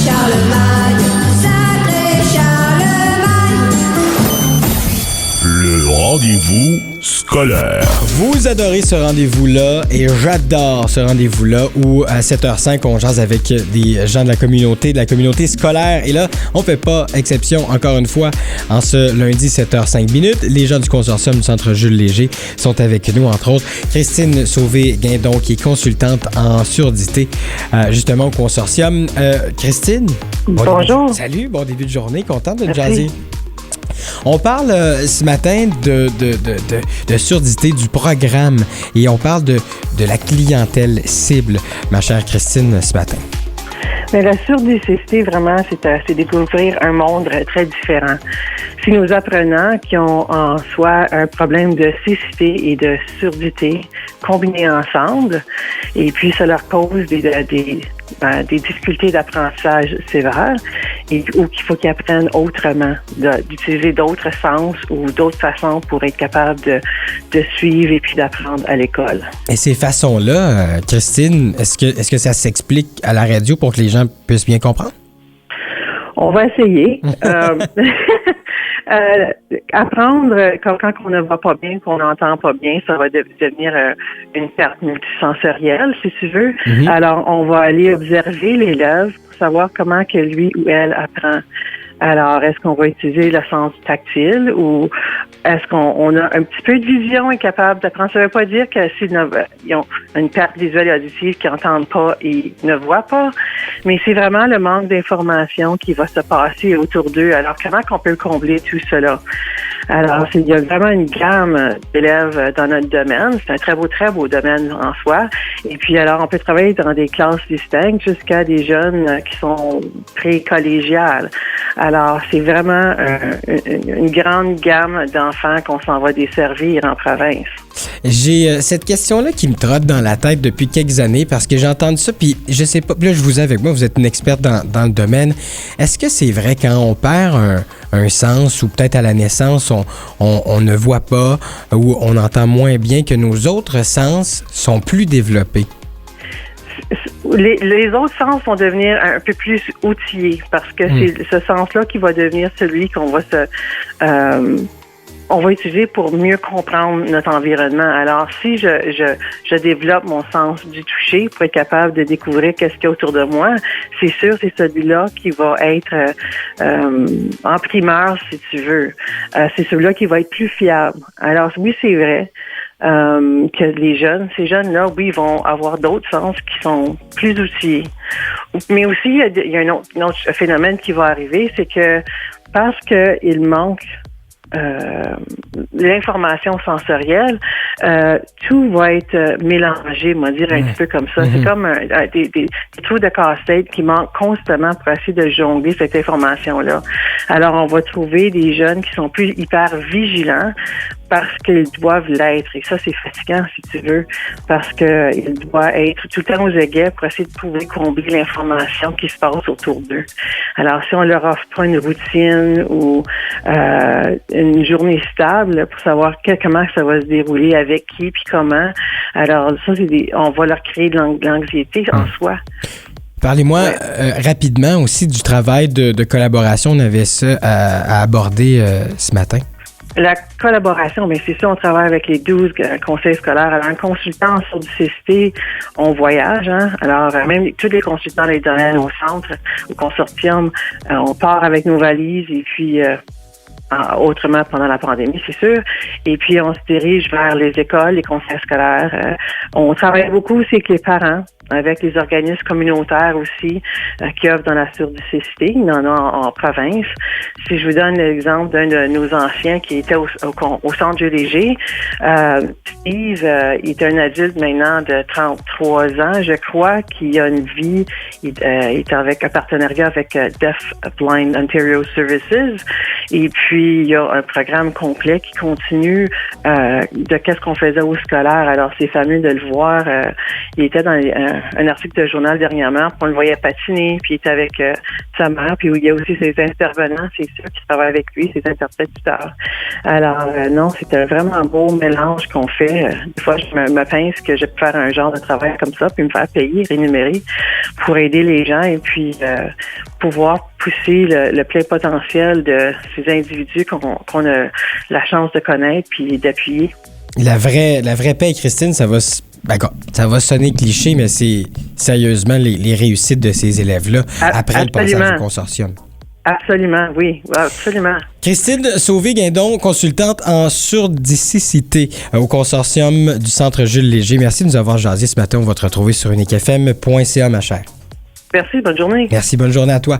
Charlemagne, sacré Charlemagne. Le rendez-vous scolaire. Vous adorez ce rendez-vous-là et j'adore ce rendez-vous-là où à 7h05, on jase avec des gens de la communauté scolaire. Et là, on fait pas exception, encore une fois, en ce lundi 7h05 minutes. Les gens du consortium du Centre Jules Léger sont avec nous, entre autres. Christine Sauvé-Guindon, qui est consultante en surdité, justement, au consortium. Christine? Bonjour. Salut, bon début de journée, contente de jaser. On parle ce matin de surdité, du programme, et on parle de la clientèle cible, ma chère Christine, ce matin. Mais la surdité, vraiment, c'est découvrir un monde très différent. Si nos apprenants qui ont en soi un problème de cécité et de surdité combinés ensemble, et puis ça leur cause des difficultés d'apprentissage sévères, ou qu'il faut qu'ils apprennent autrement, d'utiliser d'autres sens ou d'autres façons pour être capable de suivre et puis d'apprendre à l'école. Et ces façons-là, Christine, est-ce que ça s'explique à la radio pour que les gens puissent bien comprendre? On va essayer. Apprendre quand on ne va pas bien, qu'on n'entend pas bien, ça va devenir une perte multisensorielle, si tu veux. Mm-hmm. Alors, on va aller observer l'élève pour savoir comment que lui ou elle apprend. Alors, est-ce qu'on va utiliser le sens tactile ou est-ce qu'on a un petit peu de vision et capable d'apprendre? Ça ne veut pas dire que s'ils ont une perte visuelle et auditive, qu'ils n'entendent pas et ne voient pas, mais c'est vraiment le manque d'information qui va se passer autour d'eux. Alors, comment qu'on peut combler tout cela? Alors, il y a vraiment une gamme d'élèves dans notre domaine. C'est un très beau domaine en soi. Et puis, alors, on peut travailler dans des classes distinctes jusqu'à des jeunes qui sont pré-collégiales. Alors, c'est vraiment une grande gamme d'enfants qu'on s'en va desservir en province. J'ai cette question-là qui me trotte dans la tête depuis quelques années parce que j'ai entendu ça, puis je sais pas, là je vous ai avec moi, vous êtes une experte dans le domaine. Est-ce que c'est vrai quand on perd un sens ou peut-être à la naissance, on ne voit pas ou on entend moins bien que nos autres sens sont plus développés? Les autres sens vont devenir un peu plus outillés parce que c'est ce sens-là qui va devenir celui qu'on va on va utiliser pour mieux comprendre notre environnement. Alors, si je développe mon sens du toucher pour être capable de découvrir qu'est-ce qu'il y a autour de moi, c'est sûr, c'est celui-là qui va être en primeur, si tu veux. C'est celui-là qui va être plus fiable. Alors, oui, c'est vrai que ces jeunes-là, oui, vont avoir d'autres sens qui sont plus outillés. Mais aussi, il y a un autre phénomène qui va arriver, c'est que parce qu'il manque l'information sensorielle, tout va être mélangé, on va dire un petit peu comme ça. C'est comme des trous de casse-tête qui manquent constamment pour essayer de jongler cette information-là. Alors, on va trouver des jeunes qui sont plus hyper vigilants parce qu'ils doivent l'être. Et ça, c'est fatigant, si tu veux, parce qu'ils doivent être tout le temps aux aguets pour essayer de pouvoir combler l'information qui se passe autour d'eux. Alors, si on leur offre pas une routine ou une journée stable pour savoir comment ça va se dérouler, avec qui, puis comment, alors ça, on va leur créer de l'anxiété en soi. Parlez-moi rapidement aussi du travail de collaboration. On avait ça à aborder ce matin. La collaboration, bien c'est ça, on travaille avec les 12 conseils scolaires. Alors, un consultant en surdicité, on voyage, hein. Alors, même tous les consultants des domaines au centre, au consortium, on part avec nos valises et puis autrement pendant la pandémie, c'est sûr. Et puis, on se dirige vers les écoles, les conseils scolaires. On travaille beaucoup aussi avec les parents, avec les organismes communautaires aussi qui œuvrent dans la surdicité. Il y en a en province. Si je vous donne l'exemple d'un de nos anciens qui était au Centre Jules Léger, Steve, il est un adulte maintenant de 33 ans, je crois, qui a une vie, il est avec un partenariat avec Deaf Blind Ontario Services. Et puis, il y a un programme complet qui continue de qu'est-ce qu'on faisait au scolaire. Alors, c'est fameux de le voir. Il était dans un article de journal dernièrement, puis on le voyait patiner, puis il était avec sa mère, puis il y a aussi ses intervenants, c'est ceux qui travaillent avec lui, ses interprétateurs. Alors, non, c'est un vraiment beau mélange qu'on fait. Des fois, je me pince que je peux faire un genre de travail comme ça, puis me faire payer, rémunérer pour aider les gens et puis pouvoir pousser le plein potentiel de ces individus qu'on a la chance de connaître puis d'appuyer. La vraie paye, Christine, ça va sonner cliché, mais c'est sérieusement les réussites de ces élèves-là après le passage au consortium. Absolument, oui, absolument. Christine Sauvé-Guindon, consultante en surdicicité au consortium du Centre Jules Léger. Merci de nous avoir jasé ce matin. On va te retrouver sur uniquefm.ca, ma chère. Merci, bonne journée. Merci, bonne journée à toi.